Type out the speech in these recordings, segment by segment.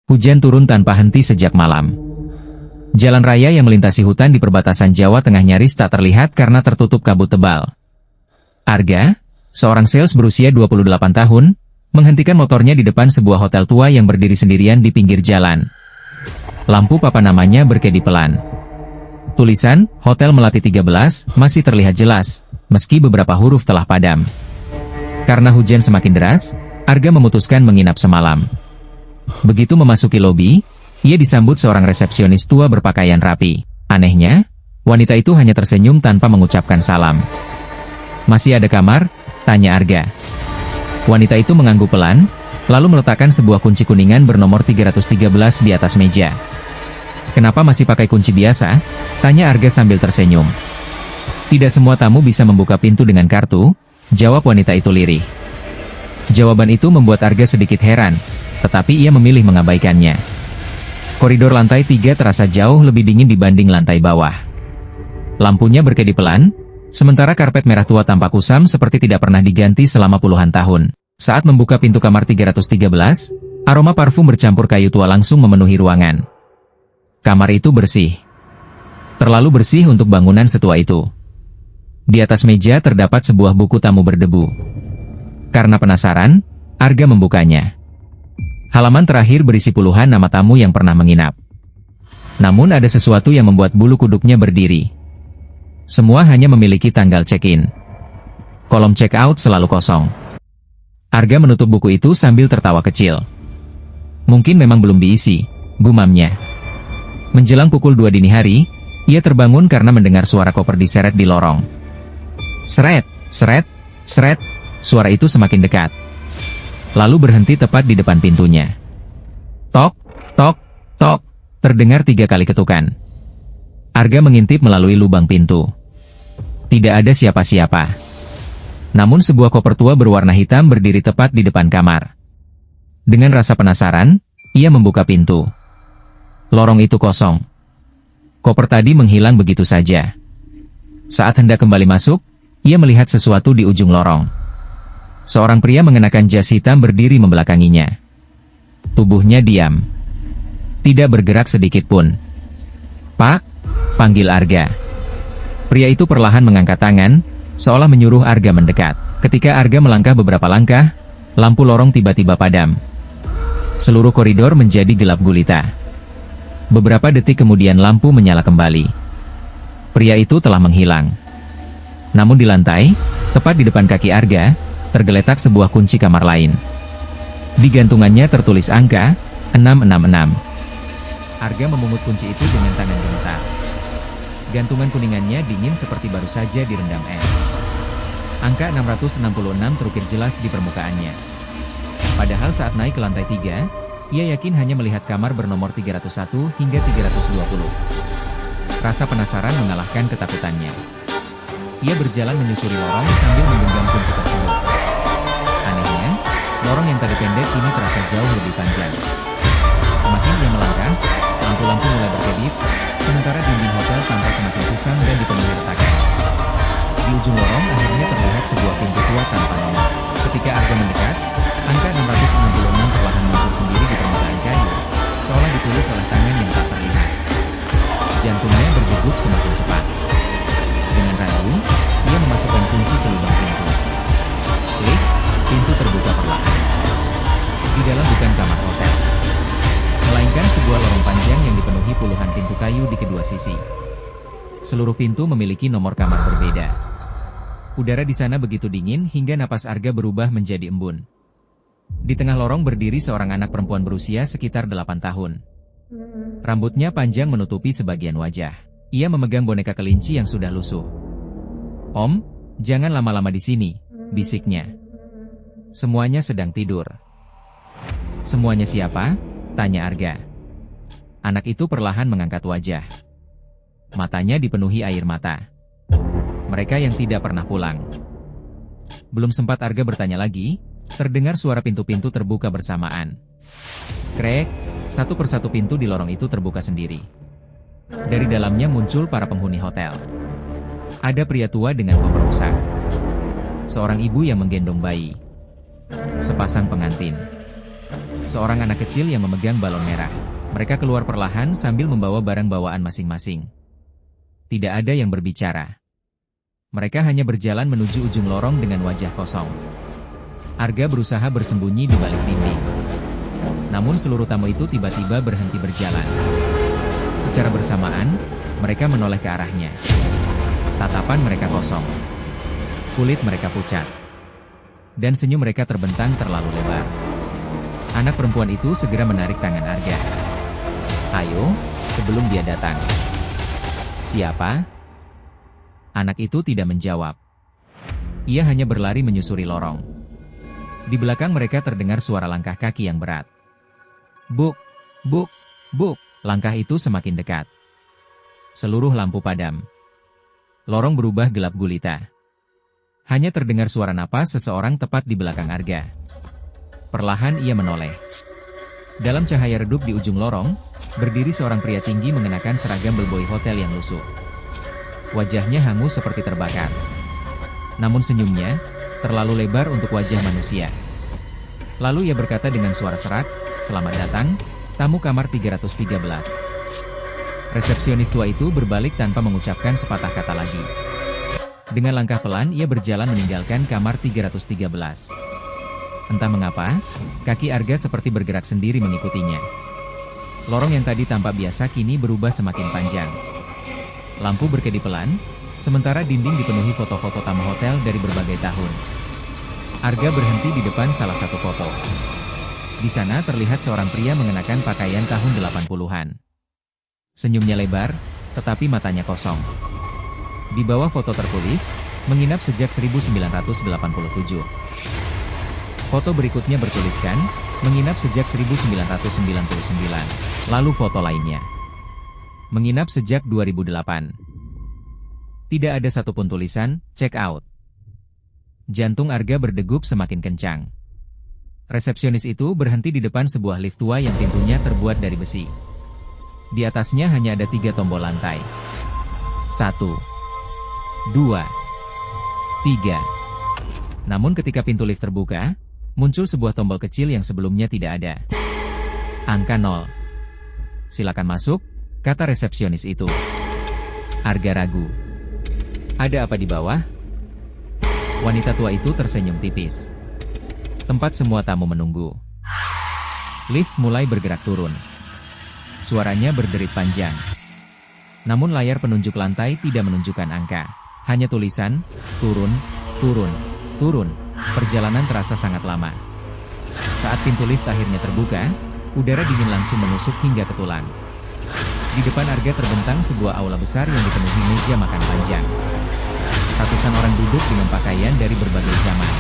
Hujan turun tanpa henti sejak malam. Jalan raya yang melintasi hutan di perbatasan Jawa Tengah nyaris tak terlihat karena tertutup kabut tebal. Arga, seorang sales berusia 28 tahun, menghentikan motornya di depan sebuah hotel tua yang berdiri sendirian di pinggir jalan. Lampu papan namanya berkedip pelan. Tulisan, Hotel Melati 13, masih terlihat jelas, meski beberapa huruf telah padam. Karena hujan semakin deras, Arga memutuskan menginap semalam. Begitu memasuki lobi, ia disambut seorang resepsionis tua berpakaian rapi. Anehnya, wanita itu hanya tersenyum tanpa mengucapkan salam. "Masih ada kamar?" tanya Arga. Wanita itu mengangguk pelan, lalu meletakkan sebuah kunci kuningan bernomor 313 di atas meja. "Kenapa masih pakai kunci biasa?" tanya Arga sambil tersenyum. "Tidak semua tamu bisa membuka pintu dengan kartu," jawab wanita itu lirih. Jawaban itu membuat Arga sedikit heran, tetapi ia memilih mengabaikannya. Koridor lantai 3 terasa jauh lebih dingin dibanding lantai bawah. Lampunya berkedip pelan, sementara karpet merah tua tampak kusam seperti tidak pernah diganti selama puluhan tahun. Saat membuka pintu kamar 313, aroma parfum bercampur kayu tua langsung memenuhi ruangan. Kamar itu bersih. Terlalu bersih untuk bangunan setua itu. Di atas meja terdapat sebuah buku tamu berdebu. Karena penasaran, Arga membukanya. Halaman terakhir berisi puluhan nama tamu yang pernah menginap. Namun ada sesuatu yang membuat bulu kuduknya berdiri. Semua hanya memiliki tanggal check-in. Kolom check-out selalu kosong. Arga menutup buku itu sambil tertawa kecil. Mungkin memang belum diisi, gumamnya. Menjelang pukul 2 dini hari, ia terbangun karena mendengar suara koper diseret di lorong. Seret, seret, seret, suara itu semakin dekat. Lalu berhenti tepat di depan pintunya. Tok, tok, tok, terdengar 3 kali ketukan. Arga mengintip melalui lubang pintu. Tidak ada siapa-siapa. Namun sebuah koper tua berwarna hitam berdiri tepat di depan kamar. Dengan rasa penasaran, ia membuka pintu. Lorong itu kosong. Koper tadi menghilang begitu saja. Saat hendak kembali masuk, ia melihat sesuatu di ujung lorong. Seorang pria mengenakan jas hitam berdiri membelakanginya. Tubuhnya diam. Tidak bergerak sedikit pun. "Pak," panggil Arga. Pria itu perlahan mengangkat tangan, seolah menyuruh Arga mendekat. Ketika Arga melangkah beberapa langkah, lampu lorong tiba-tiba padam. Seluruh koridor menjadi gelap gulita. Beberapa detik kemudian lampu menyala kembali. Pria itu telah menghilang. Namun di lantai, tepat di depan kaki Arga, tergeletak sebuah kunci kamar lain. Di gantungannya tertulis angka 666. Arga memungut kunci itu dengan tangan gemetar. Gantungan kuningannya dingin seperti baru saja direndam es. Angka 666 terukir jelas di permukaannya. Padahal saat naik ke lantai 3, ia yakin hanya melihat kamar bernomor 301 hingga 320. Rasa penasaran mengalahkan ketakutannya. Ia berjalan menyusuri lorong sambil menggenggam kunci tersebut. Anehnya, lorong yang tadi pendek kini terasa jauh lebih panjang. Semakin ia melangkah, lampu-lampu mulai berkedip, sementara dinding hotel tampak semakin kusam dan dipenuhi retakan. Di ujung lorong akhirnya terlihat sebuah pintu tua tanpa nomor. Ketika Arga mendekat, angka 666 perlahan muncul sendiri di permukaan kayu, seolah ditulis oleh tangan yang tak terlihat. Jantungnya berdegup semakin cepat. Dengan ragu, ia memasukkan kunci ke lubang pintu. Klik, pintu terbuka perlahan. Di dalam bukan kamar hotel, melainkan sebuah lorong panjang yang dipenuhi puluhan pintu kayu di kedua sisi. Seluruh pintu memiliki nomor kamar berbeda. Udara di sana begitu dingin hingga napas Arga berubah menjadi embun. Di tengah lorong berdiri seorang anak perempuan berusia sekitar 8 tahun. Rambutnya panjang menutupi sebagian wajah. Ia memegang boneka kelinci yang sudah lusuh. "Om, jangan lama-lama di sini," bisiknya. "Semuanya sedang tidur." "Semuanya siapa?" tanya Arga. Anak itu perlahan mengangkat wajah. Matanya dipenuhi air mata. Mereka yang tidak pernah pulang. Belum sempat Arga bertanya lagi, terdengar suara pintu-pintu terbuka bersamaan. Krek, satu persatu pintu di lorong itu terbuka sendiri. Dari dalamnya muncul para penghuni hotel. Ada pria tua dengan koper rusak. Seorang ibu yang menggendong bayi. Sepasang pengantin. Seorang anak kecil yang memegang balon merah. Mereka keluar perlahan sambil membawa barang bawaan masing-masing. Tidak ada yang berbicara. Mereka hanya berjalan menuju ujung lorong dengan wajah kosong. Arga berusaha bersembunyi di balik dinding. Namun seluruh tamu itu tiba-tiba berhenti berjalan. Secara bersamaan, mereka menoleh ke arahnya. Tatapan mereka kosong. Kulit mereka pucat. Dan senyum mereka terbentang terlalu lebar. Anak perempuan itu segera menarik tangan Arga. Ayo, sebelum dia datang. Siapa? Anak itu tidak menjawab. Ia hanya berlari menyusuri lorong. Di belakang mereka terdengar suara langkah kaki yang berat. Buk, buk, buk. Langkah itu semakin dekat. Seluruh lampu padam. Lorong berubah gelap gulita. Hanya terdengar suara napas seseorang tepat di belakang Arga. Perlahan ia menoleh. Dalam cahaya redup di ujung lorong, berdiri seorang pria tinggi mengenakan seragam bellboy hotel yang lusuh. Wajahnya hangus seperti terbakar. Namun senyumnya, terlalu lebar untuk wajah manusia. Lalu ia berkata dengan suara serak, "Selamat datang, tamu kamar 313. Resepsionis tua itu berbalik tanpa mengucapkan sepatah kata lagi. Dengan langkah pelan ia berjalan meninggalkan kamar 313. Entah mengapa, kaki Arga seperti bergerak sendiri mengikutinya. Lorong yang tadi tampak biasa kini berubah semakin panjang. Lampu berkedip pelan, sementara dinding dipenuhi foto-foto tamu hotel dari berbagai tahun. Arga berhenti di depan salah satu foto. Di sana terlihat seorang pria mengenakan pakaian tahun 80-an. Senyumnya lebar, tetapi matanya kosong. Di bawah foto tertulis, menginap sejak 1987. Foto berikutnya bertuliskan, menginap sejak 1999. Lalu foto lainnya. Menginap sejak 2008. Tidak ada satupun tulisan, check out. Jantung Arga berdegup semakin kencang. Resepsionis itu berhenti di depan sebuah lift tua yang pintunya terbuat dari besi. Di atasnya hanya ada 3 tombol lantai. 1, 2, 3. Namun ketika pintu lift terbuka, muncul sebuah tombol kecil yang sebelumnya tidak ada. Angka 0. Silakan masuk, kata resepsionis itu. Arga ragu. Ada apa di bawah? Wanita tua itu tersenyum tipis. Tempat semua tamu menunggu. Lift mulai bergerak turun. Suaranya berderit panjang. Namun layar penunjuk lantai tidak menunjukkan angka. Hanya tulisan, turun, turun, turun. Perjalanan terasa sangat lama. Saat pintu lift akhirnya terbuka, udara dingin langsung menusuk hingga ke tulang. Di depan Arga terbentang sebuah aula besar yang dipenuhi meja makan panjang. Ratusan orang duduk dengan pakaian dari berbagai zaman.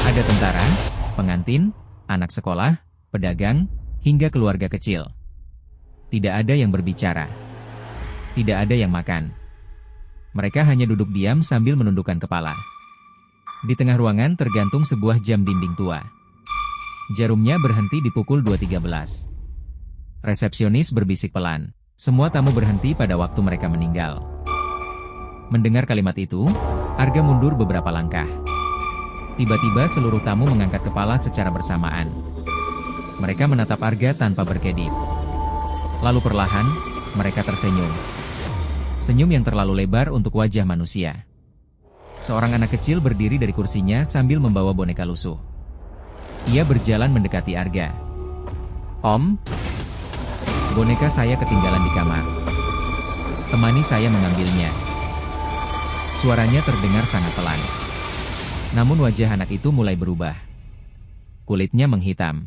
Ada tentara, pengantin, anak sekolah, pedagang, hingga keluarga kecil. Tidak ada yang berbicara. Tidak ada yang makan. Mereka hanya duduk diam sambil menundukkan kepala. Di tengah ruangan tergantung sebuah jam dinding tua. Jarumnya berhenti di pukul 2.13. Resepsionis berbisik pelan. Semua tamu berhenti pada waktu mereka meninggal. Mendengar kalimat itu, Arga mundur beberapa langkah. Tiba-tiba seluruh tamu mengangkat kepala secara bersamaan. Mereka menatap Arga tanpa berkedip. Lalu perlahan, mereka tersenyum. Senyum yang terlalu lebar untuk wajah manusia. Seorang anak kecil berdiri dari kursinya sambil membawa boneka lusuh. Ia berjalan mendekati Arga. "Om, boneka saya ketinggalan di kamar. Temani saya mengambilnya." Suaranya terdengar sangat pelan. Namun wajah anak itu mulai berubah. Kulitnya menghitam.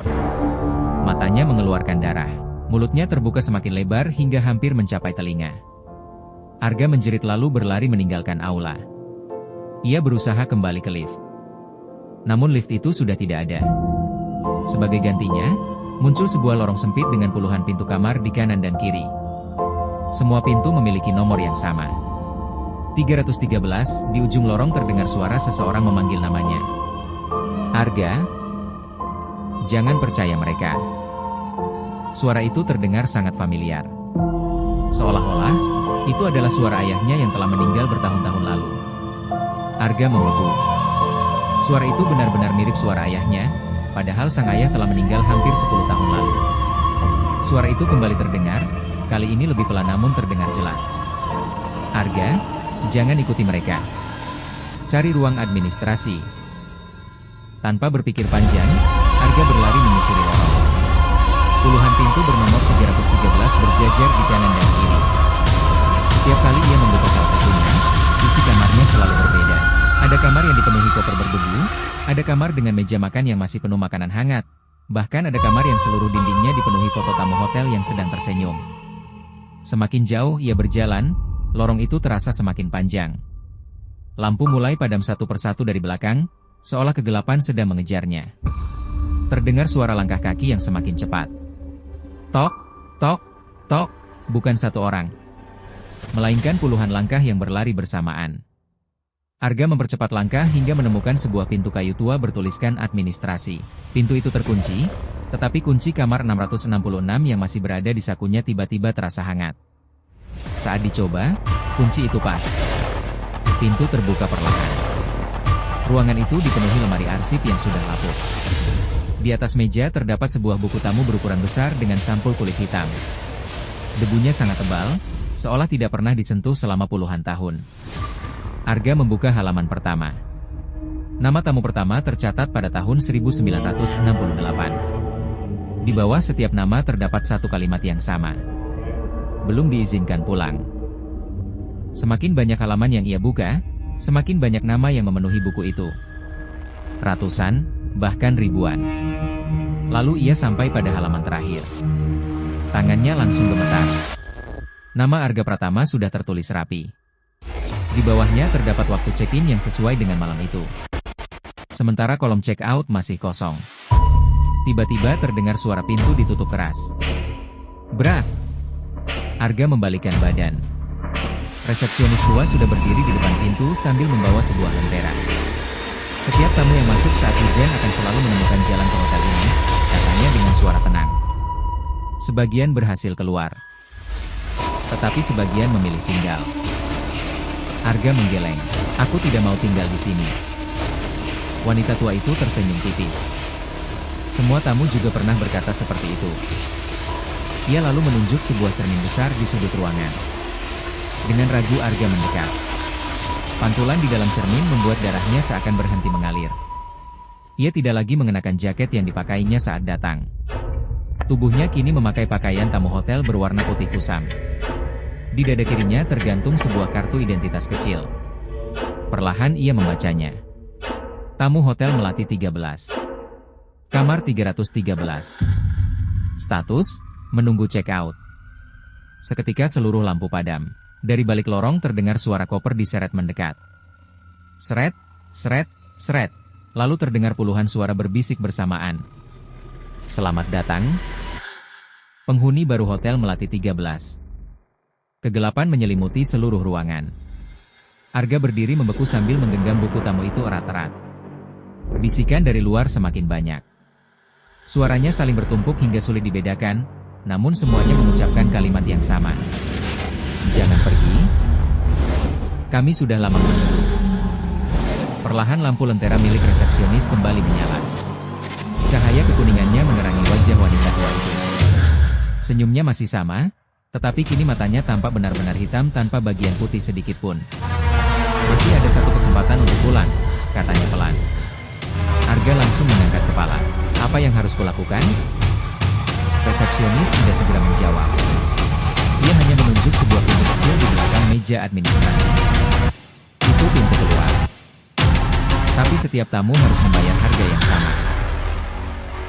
Matanya mengeluarkan darah. Mulutnya terbuka semakin lebar hingga hampir mencapai telinga. Arga menjerit lalu berlari meninggalkan aula. Ia berusaha kembali ke lift. Namun lift itu sudah tidak ada. Sebagai gantinya, muncul sebuah lorong sempit dengan puluhan pintu kamar di kanan dan kiri. Semua pintu memiliki nomor yang sama. 313, di ujung lorong terdengar suara seseorang memanggil namanya. "Arga, jangan percaya mereka." Suara itu terdengar sangat familiar. Seolah-olah, itu adalah suara ayahnya yang telah meninggal bertahun-tahun lalu. Arga membeku. Suara itu benar-benar mirip suara ayahnya, padahal sang ayah telah meninggal hampir 10 tahun lalu. Suara itu kembali terdengar, kali ini lebih pelan namun terdengar jelas. Arga, jangan ikuti mereka. Cari ruang administrasi. Tanpa berpikir panjang, Arga berlari menyusuri lorong. Puluhan pintu bernomor 313 berjajar di kanan dan kiri. Setiap kali ia membuka salah satunya, isi kamarnya selalu berbeda. Ada kamar yang dipenuhi koper berdebu, ada kamar dengan meja makan yang masih penuh makanan hangat, bahkan ada kamar yang seluruh dindingnya dipenuhi foto tamu hotel yang sedang tersenyum. Semakin jauh ia berjalan, lorong itu terasa semakin panjang. Lampu mulai padam satu persatu dari belakang, seolah kegelapan sedang mengejarnya. Terdengar suara langkah kaki yang semakin cepat. Tok, tok, tok, bukan satu orang, melainkan puluhan langkah yang berlari bersamaan. Arga mempercepat langkah hingga menemukan sebuah pintu kayu tua bertuliskan administrasi. Pintu itu terkunci, tetapi kunci kamar 666 yang masih berada di sakunya tiba-tiba terasa hangat. Saat dicoba, kunci itu pas. Pintu terbuka perlahan. Ruangan itu dipenuhi lemari arsip yang sudah lapuk. Di atas meja terdapat sebuah buku tamu berukuran besar dengan sampul kulit hitam. Debunya sangat tebal, seolah tidak pernah disentuh selama puluhan tahun. Arga membuka halaman pertama. Nama tamu pertama tercatat pada tahun 1968. Di bawah setiap nama terdapat satu kalimat yang sama. Belum diizinkan pulang. Semakin banyak halaman yang ia buka, semakin banyak nama yang memenuhi buku itu. Ratusan, bahkan ribuan. Lalu ia sampai pada halaman terakhir. Tangannya langsung gemetar. Nama Arga Pratama sudah tertulis rapi. Di bawahnya terdapat waktu check-in yang sesuai dengan malam itu. Sementara kolom check-out masih kosong. Tiba-tiba terdengar suara pintu ditutup keras. Brak! Arga membalikkan badan. Resepsionis tua sudah berdiri di depan pintu sambil membawa sebuah lentera. Setiap tamu yang masuk saat hujan akan selalu menemukan jalan ke hotel ini, katanya dengan suara tenang. Sebagian berhasil keluar. Tetapi sebagian memilih tinggal. Arga menggeleng. Aku tidak mau tinggal di sini. Wanita tua itu tersenyum tipis. Semua tamu juga pernah berkata seperti itu. Ia lalu menunjuk sebuah cermin besar di sudut ruangan. Dengan ragu Arga mendekat. Pantulan di dalam cermin membuat darahnya seakan berhenti mengalir. Ia tidak lagi mengenakan jaket yang dipakainya saat datang. Tubuhnya kini memakai pakaian tamu hotel berwarna putih kusam. Di dada kirinya tergantung sebuah kartu identitas kecil. Perlahan ia membacanya. Tamu hotel Melati 13. Kamar 313. Status, menunggu check-out. Seketika seluruh lampu padam. Dari balik lorong terdengar suara koper diseret mendekat. Seret, seret, seret. Lalu terdengar puluhan suara berbisik bersamaan. Selamat datang, penghuni baru hotel Melati 13. Kegelapan menyelimuti seluruh ruangan. Arga berdiri membeku sambil menggenggam buku tamu itu erat-erat. Bisikan dari luar semakin banyak. Suaranya saling bertumpuk hingga sulit dibedakan, namun semuanya mengucapkan kalimat yang sama. Jangan pergi. Kami sudah lama menunggu. Perlahan lampu lentera milik resepsionis kembali menyala. Cahaya kekuningannya menerangi wajah wanita tua itu. Senyumnya masih sama, tetapi kini matanya tampak benar-benar hitam tanpa bagian putih sedikit pun. Masih ada satu kesempatan untuk pulang, katanya pelan. Arga langsung mengangkat kepala. Apa yang harus kulakukan? Resepsionis tidak segera menjawab. Ia hanya menunjuk sebuah pintu kecil di belakang meja administrasi. Itu pintu keluar. Tapi setiap tamu harus membayar harga yang sama.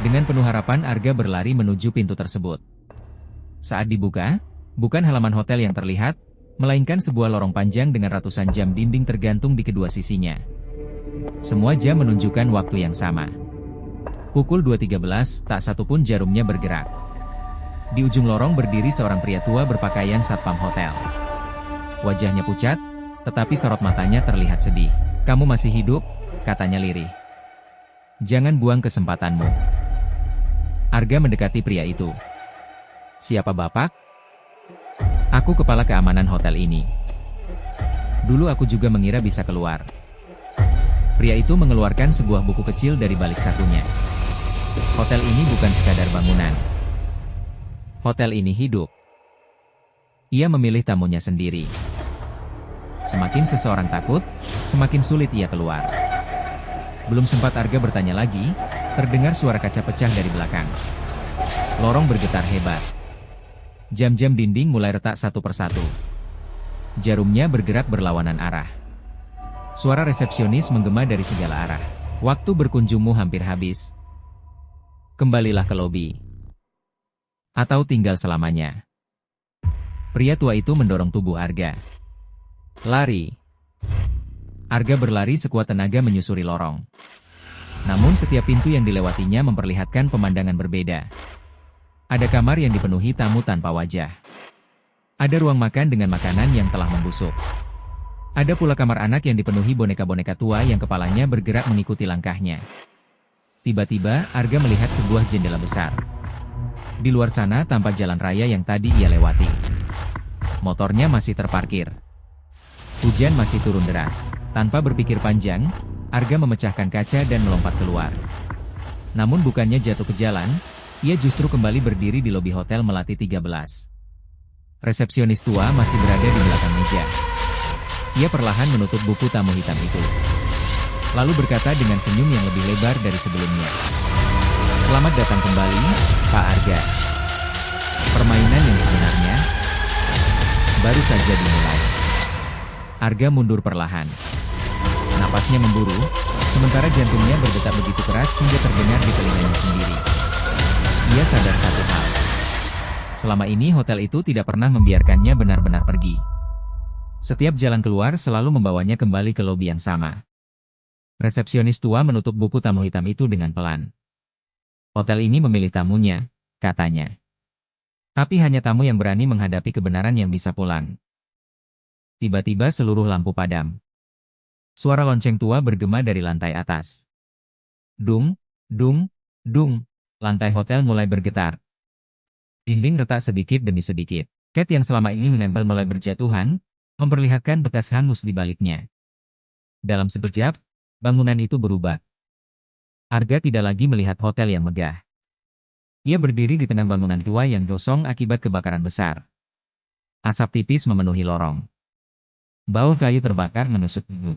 Dengan penuh harapan Arga berlari menuju pintu tersebut. Saat dibuka, bukan halaman hotel yang terlihat, melainkan sebuah lorong panjang dengan ratusan jam dinding tergantung di kedua sisinya. Semua jam menunjukkan waktu yang sama. Pukul 2.13, tak satu pun jarumnya bergerak. Di ujung lorong berdiri seorang pria tua berpakaian satpam hotel. Wajahnya pucat, tetapi sorot matanya terlihat sedih. Kamu masih hidup, katanya lirih. Jangan buang kesempatanmu. Arga mendekati pria itu. Siapa Bapak? Aku kepala keamanan hotel ini. Dulu aku juga mengira bisa keluar. Pria itu mengeluarkan sebuah buku kecil dari balik sakunya. Hotel ini bukan sekadar bangunan. Hotel ini hidup. Ia memilih tamunya sendiri. Semakin seseorang takut, semakin sulit ia keluar. Belum sempat Arga bertanya lagi, terdengar suara kaca pecah dari belakang. Lorong bergetar hebat. Jam-jam dinding mulai retak satu persatu. Jarumnya bergerak berlawanan arah. Suara resepsionis menggema dari segala arah. Waktu berkunjungmu hampir habis. Kembalilah ke lobi. Atau tinggal selamanya. Pria tua itu mendorong tubuh Arga. Lari. Arga berlari sekuat tenaga menyusuri lorong. Namun setiap pintu yang dilewatinya memperlihatkan pemandangan berbeda. Ada kamar yang dipenuhi tamu tanpa wajah. Ada ruang makan dengan makanan yang telah membusuk. Ada pula kamar anak yang dipenuhi boneka-boneka tua yang kepalanya bergerak mengikuti langkahnya. Tiba-tiba, Arga melihat sebuah jendela besar. Di luar sana tampak jalan raya yang tadi ia lewati. Motornya masih terparkir. Hujan masih turun deras. Tanpa berpikir panjang, Arga memecahkan kaca dan melompat keluar. Namun bukannya jatuh ke jalan, ia justru kembali berdiri di lobi Hotel Melati 13. Resepsionis tua masih berada di belakang meja. Ia perlahan menutup buku tamu hitam itu. Lalu berkata dengan senyum yang lebih lebar dari sebelumnya. Selamat datang kembali, Pak Arga. Permainan yang sebenarnya baru saja dimulai. Arga mundur perlahan. Napasnya memburu, sementara jantungnya berdetak begitu keras hingga terdengar di telinganya sendiri. Ia sadar satu hal. Selama ini hotel itu tidak pernah membiarkannya benar-benar pergi. Setiap jalan keluar selalu membawanya kembali ke lobi yang sama. Resepsionis tua menutup buku tamu hitam itu dengan pelan. Hotel ini memilih tamunya, katanya. Tapi hanya tamu yang berani menghadapi kebenaran yang bisa pulang. Tiba-tiba seluruh lampu padam. Suara lonceng tua bergema dari lantai atas. Dung, dung, dung. Lantai hotel mulai bergetar. Dinding retak sedikit demi sedikit. Cat yang selama ini menempel mulai berjatuhan, memperlihatkan bekas hangus di baliknya. Dalam sekejap, bangunan itu berubah. Arga tidak lagi melihat hotel yang megah. Ia berdiri di tengah bangunan tua yang gosong akibat kebakaran besar. Asap tipis memenuhi lorong. Bau kayu terbakar menusuk hidung.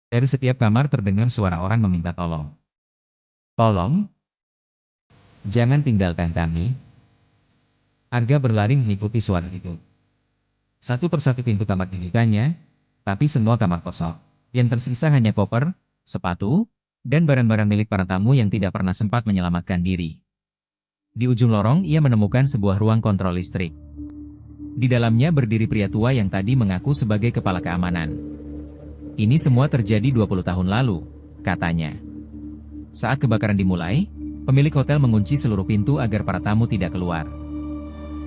Dari setiap kamar terdengar suara orang meminta tolong. Tolong? Jangan tinggalkan kami. Arga berlari mengikuti suara itu. Satu persatu pintu kamar dibukanya, tapi semua kamar kosong. Yang tersisa hanya koper, sepatu, dan barang-barang milik para tamu yang tidak pernah sempat menyelamatkan diri. Di ujung lorong ia menemukan sebuah ruang kontrol listrik. Di dalamnya berdiri pria tua yang tadi mengaku sebagai kepala keamanan. Ini semua terjadi 20 tahun lalu, katanya. Saat kebakaran dimulai, pemilik hotel mengunci seluruh pintu agar para tamu tidak keluar.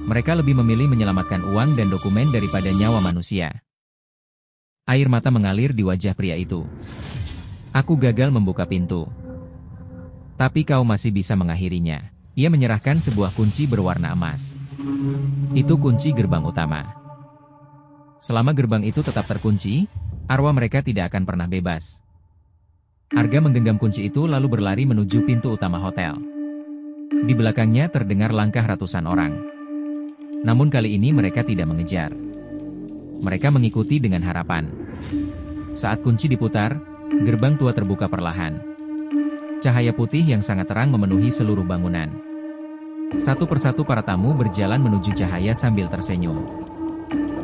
Mereka lebih memilih menyelamatkan uang dan dokumen daripada nyawa manusia. Air mata mengalir di wajah pria itu. Aku gagal membuka pintu. Tapi kau masih bisa mengakhirinya. Ia menyerahkan sebuah kunci berwarna emas. Itu kunci gerbang utama. Selama gerbang itu tetap terkunci, arwah mereka tidak akan pernah bebas. Arga menggenggam kunci itu lalu berlari menuju pintu utama hotel. Di belakangnya terdengar langkah ratusan orang. Namun kali ini mereka tidak mengejar. Mereka mengikuti dengan harapan. Saat kunci diputar, gerbang tua terbuka perlahan. Cahaya putih yang sangat terang memenuhi seluruh bangunan. Satu persatu para tamu berjalan menuju cahaya sambil tersenyum.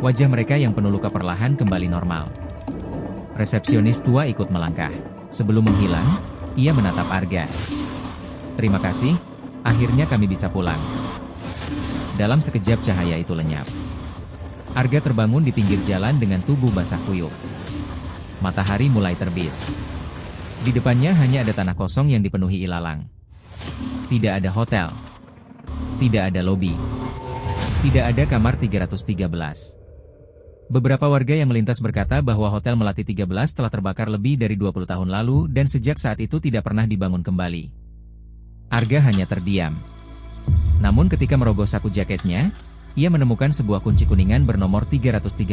Wajah mereka yang penuh luka perlahan kembali normal. Resepsionis tua ikut melangkah. Sebelum menghilang, ia menatap Arga. Terima kasih, akhirnya kami bisa pulang. Dalam sekejap cahaya itu lenyap. Arga terbangun di pinggir jalan dengan tubuh basah kuyup. Matahari mulai terbit. Di depannya hanya ada tanah kosong yang dipenuhi ilalang. Tidak ada hotel. Tidak ada lobi. Tidak ada kamar 313. Beberapa warga yang melintas berkata bahwa Hotel Melati 13 telah terbakar lebih dari 20 tahun lalu dan sejak saat itu tidak pernah dibangun kembali. Arga hanya terdiam. Namun ketika merogoh saku jaketnya, ia menemukan sebuah kunci kuningan bernomor 313.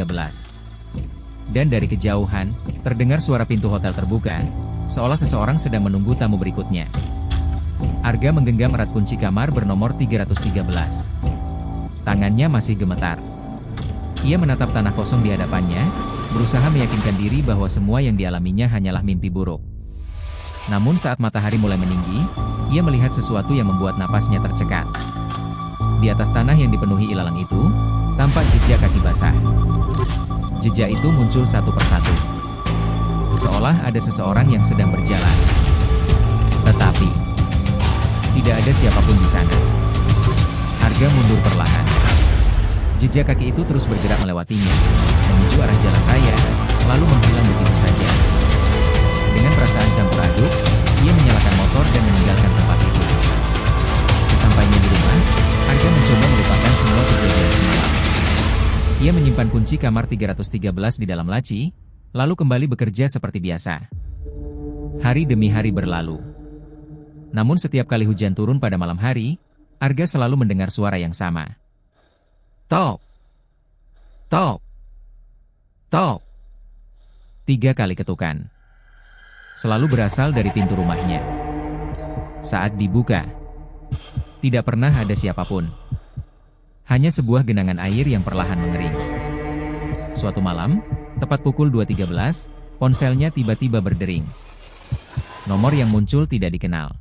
Dan dari kejauhan, terdengar suara pintu hotel terbuka, seolah seseorang sedang menunggu tamu berikutnya. Arga menggenggam erat kunci kamar bernomor 313. Tangannya masih gemetar. Ia menatap tanah kosong di hadapannya, berusaha meyakinkan diri bahwa semua yang dialaminya hanyalah mimpi buruk. Namun saat matahari mulai meninggi, ia melihat sesuatu yang membuat napasnya tercekat. Di atas tanah yang dipenuhi ilalang itu, tampak jejak kaki basah. Jejak itu muncul satu persatu. Seolah ada seseorang yang sedang berjalan. Tetapi, tidak ada siapapun di sana. Arga mundur perlahan. Jejak kaki itu terus bergerak melewatinya, menuju arah jalan raya, lalu menghilang begitu saja. Dengan perasaan campur aduk, ia menyalakan motor dan meninggalkan tempat itu. Sesampainya di rumah, Arga mencoba melupakan semua kejadian semalam. Ia menyimpan kunci kamar 313 di dalam laci, lalu kembali bekerja seperti biasa. Hari demi hari berlalu. Namun setiap kali hujan turun pada malam hari, Arga selalu mendengar suara yang sama. Tok! Tok! Tok! 3 kali ketukan. Selalu berasal dari pintu rumahnya. Saat dibuka, tidak pernah ada siapapun. Hanya sebuah genangan air yang perlahan mengering. Suatu malam, tepat pukul 2.13, ponselnya tiba-tiba berdering. Nomor yang muncul tidak dikenal.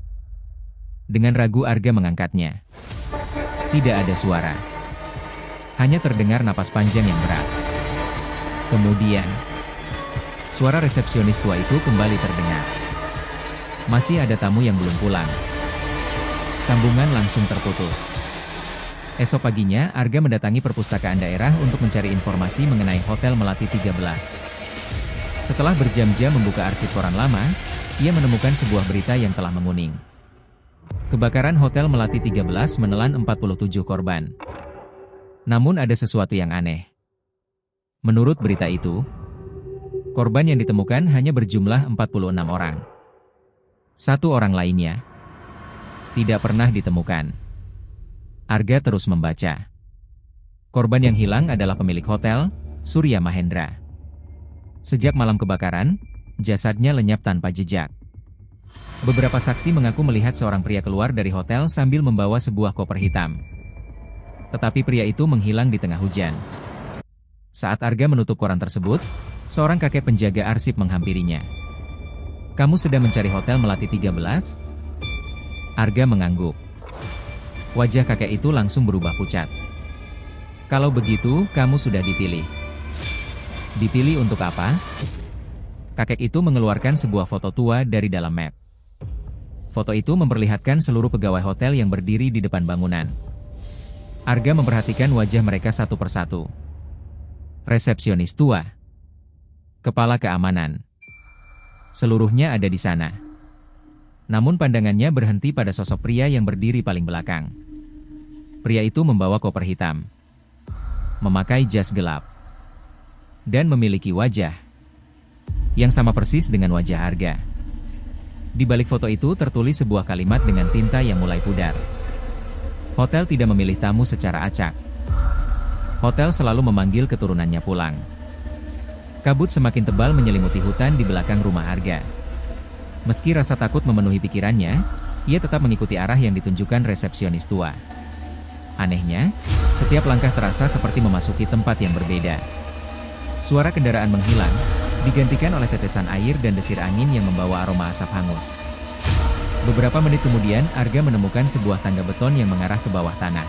Dengan ragu Arga mengangkatnya. Tidak ada suara. Hanya terdengar napas panjang yang berat. Kemudian, suara resepsionis tua itu kembali terdengar. Masih ada tamu yang belum pulang. Sambungan langsung terputus. Esok paginya, Arga mendatangi perpustakaan daerah untuk mencari informasi mengenai Hotel Melati 13. Setelah berjam-jam membuka arsip koran lama, ia menemukan sebuah berita yang telah menguning. Kebakaran Hotel Melati 13 menelan 47 korban. Namun ada sesuatu yang aneh. Menurut berita itu, korban yang ditemukan hanya berjumlah 46 orang. 1 orang lainnya tidak pernah ditemukan. Arga terus membaca. Korban yang hilang adalah pemilik hotel, Surya Mahendra. Sejak malam kebakaran, jasadnya lenyap tanpa jejak. Beberapa saksi mengaku melihat seorang pria keluar dari hotel sambil membawa sebuah koper hitam. Tetapi pria itu menghilang di tengah hujan. Saat Arga menutup koran tersebut, seorang kakek penjaga arsip menghampirinya. "Kamu sedang mencari Hotel Melati 13?" Arga mengangguk. Wajah kakek itu langsung berubah pucat. "Kalau begitu, kamu sudah dipilih." "Dipilih untuk apa?" Kakek itu mengeluarkan sebuah foto tua dari dalam map. Foto itu memperlihatkan seluruh pegawai hotel yang berdiri di depan bangunan. Arga memperhatikan wajah mereka satu persatu. Resepsionis tua, kepala keamanan, seluruhnya ada di sana. Namun pandangannya berhenti pada sosok pria yang berdiri paling belakang. Pria itu membawa koper hitam, memakai jas gelap, dan memiliki wajah yang sama persis dengan wajah Arga. Di balik foto itu tertulis sebuah kalimat dengan tinta yang mulai pudar. "Hotel tidak memilih tamu secara acak. Hotel selalu memanggil keturunannya pulang." Kabut semakin tebal menyelimuti hutan di belakang rumah Arga. Meski rasa takut memenuhi pikirannya, ia tetap mengikuti arah yang ditunjukkan resepsionis tua. Anehnya, setiap langkah terasa seperti memasuki tempat yang berbeda. Suara kendaraan menghilang, digantikan oleh tetesan air dan desir angin yang membawa aroma asap hangus. Beberapa menit kemudian, Arga menemukan sebuah tangga beton yang mengarah ke bawah tanah.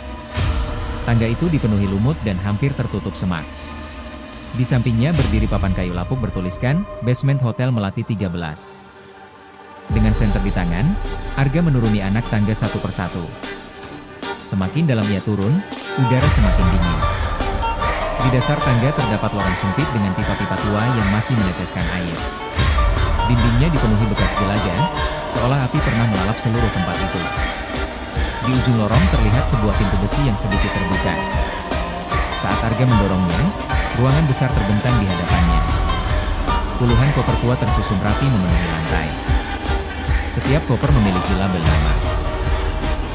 Tangga itu dipenuhi lumut dan hampir tertutup semak. Di sampingnya berdiri papan kayu lapuk bertuliskan, "Basement Hotel Melati 13". Dengan senter di tangan, Arga menuruni anak tangga satu persatu. Semakin dalam ia turun, udara semakin dingin. Di dasar tangga terdapat lorong sempit dengan pipa-pipa tua yang masih meneteskan air. Dindingnya dipenuhi bekas jelaga, seolah api pernah melalap seluruh tempat itu. Di ujung lorong terlihat sebuah pintu besi yang sedikit terbuka. Saat Arga mendorongnya, ruangan besar terbentang di hadapannya. Puluhan koper tua tersusun rapi memenuhi lantai. Setiap koper memiliki label nama.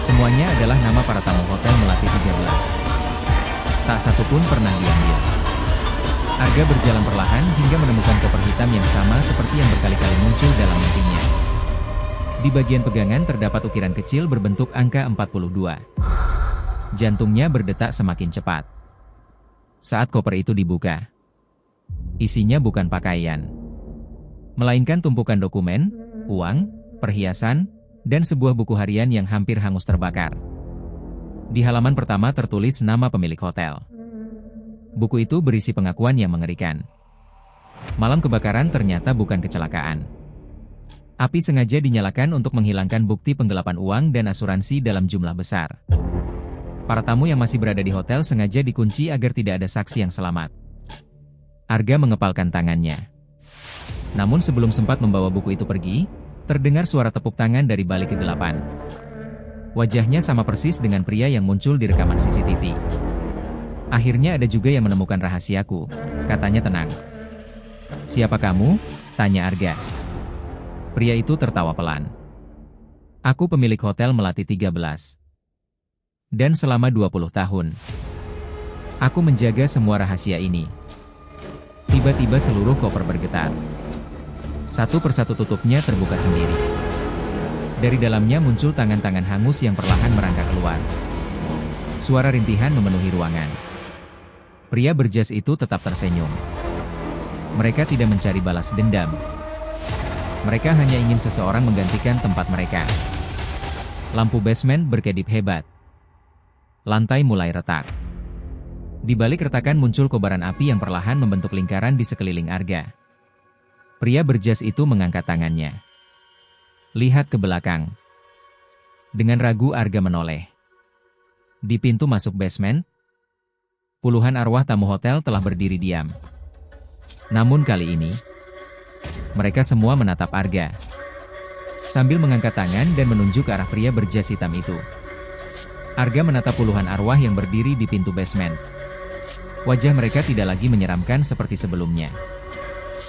Semuanya adalah nama para tamu Hotel Melati 13. Tak satu pun pernah diambil. Arga berjalan perlahan hingga menemukan koper hitam yang sama seperti yang berkali-kali muncul dalam mimpinya. Di bagian pegangan terdapat ukiran kecil berbentuk angka 42. Jantungnya berdetak semakin cepat. Saat koper itu dibuka, isinya bukan pakaian, melainkan tumpukan dokumen, uang, perhiasan, dan sebuah buku harian yang hampir hangus terbakar. Di halaman pertama tertulis nama pemilik hotel. Buku itu berisi pengakuan yang mengerikan. Malam kebakaran ternyata bukan kecelakaan. Api sengaja dinyalakan untuk menghilangkan bukti penggelapan uang dan asuransi dalam jumlah besar. Para tamu yang masih berada di hotel sengaja dikunci agar tidak ada saksi yang selamat. Arga mengepalkan tangannya. Namun sebelum sempat membawa buku itu pergi, terdengar suara tepuk tangan dari balik kegelapan. Wajahnya sama persis dengan pria yang muncul di rekaman CCTV. Akhirnya ada juga yang menemukan rahasiaku, katanya tenang. Siapa kamu? Tanya Arga. Pria itu tertawa pelan. Aku pemilik hotel Melati 13. Dan selama 20 tahun, aku menjaga semua rahasia ini. Tiba-tiba seluruh koper bergetar. Satu persatu tutupnya terbuka sendiri. Dari dalamnya muncul tangan-tangan hangus yang perlahan merangkak keluar. Suara rintihan memenuhi ruangan. Pria berjas itu tetap tersenyum. Mereka tidak mencari balas dendam. Mereka hanya ingin seseorang menggantikan tempat mereka. Lampu basement berkedip hebat. Lantai mulai retak. Di balik retakan muncul kobaran api yang perlahan membentuk lingkaran di sekeliling Arga. Pria berjas itu mengangkat tangannya. Lihat ke belakang. Dengan ragu Arga menoleh. Di pintu masuk basement, puluhan arwah tamu hotel telah berdiri diam. Namun kali ini, mereka semua menatap Arga, sambil mengangkat tangan dan menunjuk ke arah pria berjas hitam itu. Arga menatap puluhan arwah yang berdiri di pintu basement. Wajah mereka tidak lagi menyeramkan seperti sebelumnya.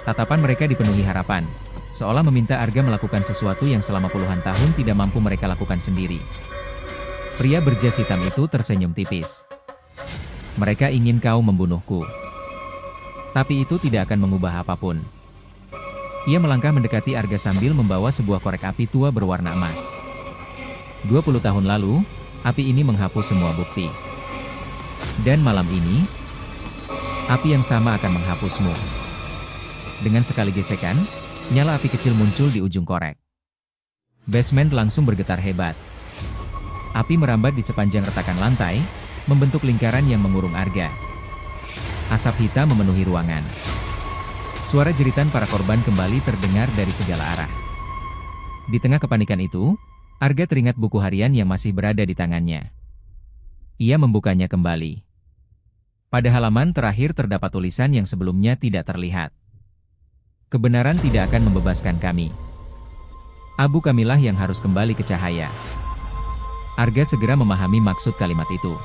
Tatapan mereka dipenuhi harapan, seolah meminta Arga melakukan sesuatu yang selama puluhan tahun tidak mampu mereka lakukan sendiri. Pria berjas hitam itu tersenyum tipis. Mereka ingin kau membunuhku. Tapi itu tidak akan mengubah apapun. Ia melangkah mendekati Arga sambil membawa sebuah korek api tua berwarna emas. 20 tahun lalu, api ini menghapus semua bukti. Dan malam ini, api yang sama akan menghapusmu. Dengan sekali gesekan, nyala api kecil muncul di ujung korek. Basement langsung bergetar hebat. Api merambat di sepanjang retakan lantai, membentuk lingkaran yang mengurung Arga. Asap hitam memenuhi ruangan. Suara jeritan para korban kembali terdengar dari segala arah. Di tengah kepanikan itu, Arga teringat buku harian yang masih berada di tangannya. Ia membukanya kembali. Pada halaman terakhir terdapat tulisan yang sebelumnya tidak terlihat. Kebenaran tidak akan membebaskan kami. Abu kamilah yang harus kembali ke cahaya. Arga segera memahami maksud kalimat itu.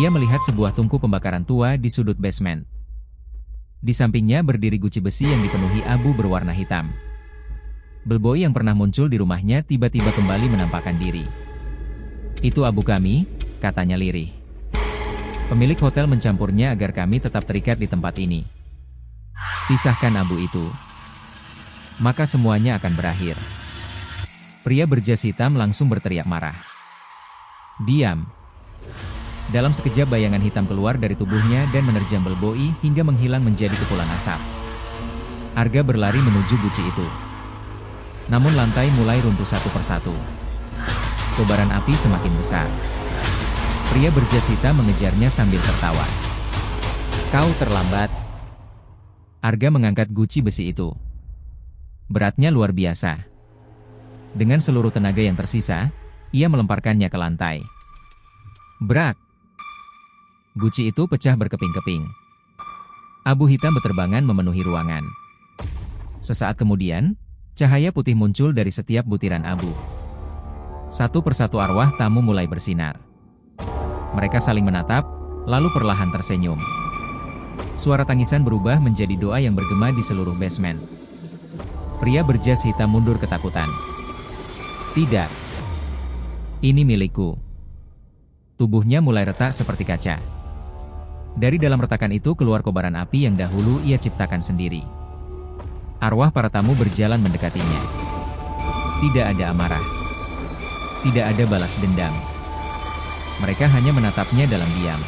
Ia melihat sebuah tungku pembakaran tua di sudut basement. Di sampingnya berdiri guci besi yang dipenuhi abu berwarna hitam. Bellboy yang pernah muncul di rumahnya tiba-tiba kembali menampakkan diri. Itu abu kami, katanya lirih. Pemilik hotel mencampurnya agar kami tetap terikat di tempat ini. Pisahkan abu itu, maka semuanya akan berakhir. Pria berjas hitam langsung berteriak marah. Diam. Dalam sekejap bayangan hitam keluar dari tubuhnya dan menerjang Bellboy hingga menghilang menjadi kepulan asap. Arga berlari menuju guci itu. Namun lantai mulai runtuh satu persatu. Kobaran api semakin besar. Pria berjas hitam mengejarnya sambil tertawa. Kau terlambat. Arga mengangkat guci besi itu. Beratnya luar biasa. Dengan seluruh tenaga yang tersisa, ia melemparkannya ke lantai. Brak! Guci itu pecah berkeping-keping. Abu hitam beterbangan memenuhi ruangan. Sesaat kemudian, cahaya putih muncul dari setiap butiran abu. Satu persatu arwah tamu mulai bersinar. Mereka saling menatap, lalu perlahan tersenyum. Suara tangisan berubah menjadi doa yang bergema di seluruh basement. Pria berjas hitam mundur ketakutan. Tidak. Ini milikku. Tubuhnya mulai retak seperti kaca. Dari dalam retakan itu keluar kobaran api yang dahulu ia ciptakan sendiri. Arwah para tamu berjalan mendekatinya. Tidak ada amarah. Tidak ada balas dendam. Mereka hanya menatapnya dalam diam.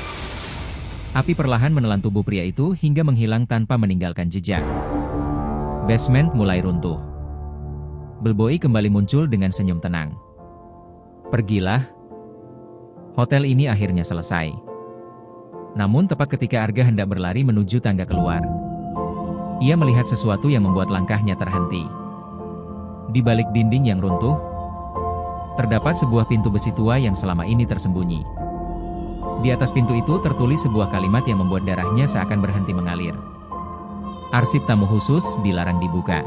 Api perlahan menelan tubuh pria itu hingga menghilang tanpa meninggalkan jejak. Basement mulai runtuh. Bellboy kembali muncul dengan senyum tenang. Pergilah. Hotel ini akhirnya selesai. Namun tepat ketika Arga hendak berlari menuju tangga keluar, ia melihat sesuatu yang membuat langkahnya terhenti. Di balik dinding yang runtuh, terdapat sebuah pintu besi tua yang selama ini tersembunyi. Di atas pintu itu tertulis sebuah kalimat yang membuat darahnya seakan berhenti mengalir. Arsip tamu khusus dilarang dibuka.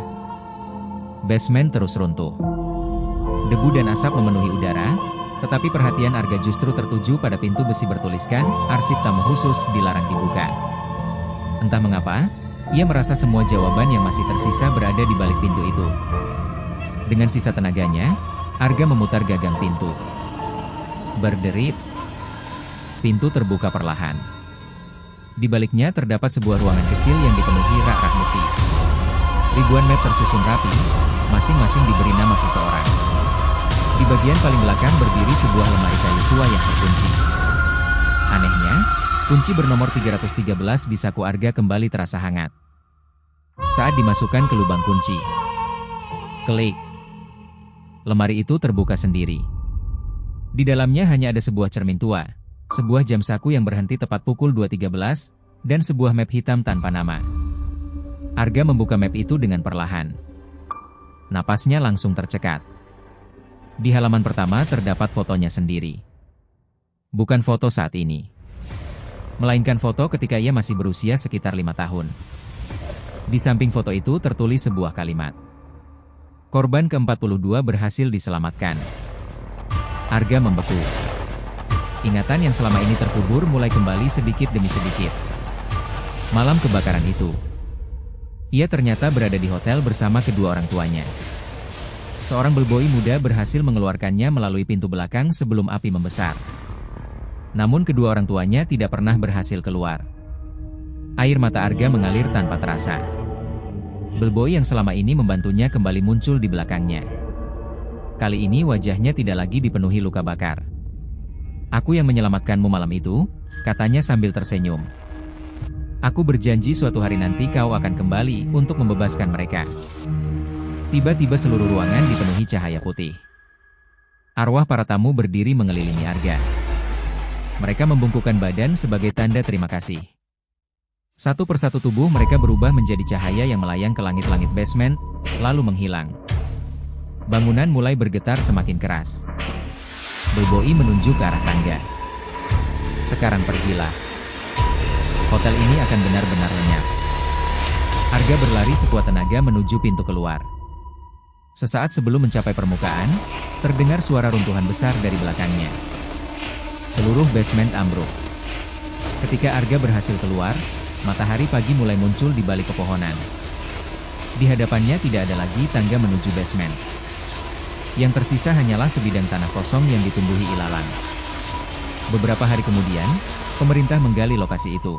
Basement terus runtuh. Debu dan asap memenuhi udara, tetapi perhatian Arga justru tertuju pada pintu besi bertuliskan, arsip tamu khusus dilarang dibuka. Entah mengapa, ia merasa semua jawaban yang masih tersisa berada di balik pintu itu. Dengan sisa tenaganya, Arga memutar gagang pintu. Berderit. Pintu terbuka perlahan. Di baliknya terdapat sebuah ruangan kecil yang dipenuhi rak-rak besi. Ribuan map tersusun rapi, masing-masing diberi nama seseorang. Di bagian paling belakang berdiri sebuah lemari kayu tua yang terkunci. Anehnya, kunci bernomor 313 di saku Arga kembali terasa hangat. Saat dimasukkan ke lubang kunci, klik. Lemari itu terbuka sendiri. Di dalamnya hanya ada sebuah cermin tua, sebuah jam saku yang berhenti tepat pukul 2.13, dan sebuah map hitam tanpa nama. Arga membuka map itu dengan perlahan. Napasnya langsung tercekat. Di halaman pertama terdapat fotonya sendiri. Bukan foto saat ini, melainkan foto ketika ia masih berusia sekitar 5 tahun. Di samping foto itu tertulis sebuah kalimat. Korban ke-42 berhasil diselamatkan. Arga membeku. Ingatan yang selama ini terkubur mulai kembali sedikit demi sedikit. Malam kebakaran itu, ia ternyata berada di hotel bersama kedua orang tuanya. Seorang bellboy muda berhasil mengeluarkannya melalui pintu belakang sebelum api membesar. Namun kedua orang tuanya tidak pernah berhasil keluar. Air mata Arga mengalir tanpa terasa. Bellboy yang selama ini membantunya kembali muncul di belakangnya. Kali ini wajahnya tidak lagi dipenuhi luka bakar. "Aku yang menyelamatkanmu malam itu," katanya sambil tersenyum. "Aku berjanji suatu hari nanti kau akan kembali untuk membebaskan mereka." Tiba-tiba seluruh ruangan dipenuhi cahaya putih. Arwah para tamu berdiri mengelilingi Arga. Mereka membungkukkan badan sebagai tanda terima kasih. Satu persatu tubuh mereka berubah menjadi cahaya yang melayang ke langit-langit basement, lalu menghilang. Bangunan mulai bergetar semakin keras. Bellboy menunjuk ke arah tangga. "Sekarang pergilah. Hotel ini akan benar-benar lenyap." Arga berlari sekuat tenaga menuju pintu keluar. Sesaat sebelum mencapai permukaan, terdengar suara runtuhan besar dari belakangnya. Seluruh basement ambruk. Ketika Arga berhasil keluar, matahari pagi mulai muncul di balik pepohonan. Di hadapannya tidak ada lagi tangga menuju basement. Yang tersisa hanyalah sebidang tanah kosong yang ditumbuhi ilalang. Beberapa hari kemudian, pemerintah menggali lokasi itu.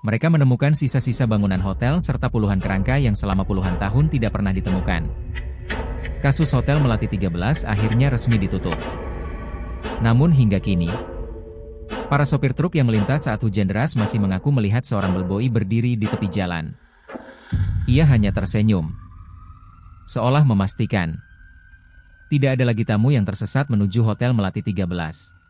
Mereka menemukan sisa-sisa bangunan hotel serta puluhan kerangka yang selama puluhan tahun tidak pernah ditemukan. Kasus Hotel Melati 13 akhirnya resmi ditutup. Namun hingga kini, para sopir truk yang melintas saat hujan deras masih mengaku melihat seorang bellboy berdiri di tepi jalan. Ia hanya tersenyum, seolah memastikan tidak ada lagi tamu yang tersesat menuju Hotel Melati 13.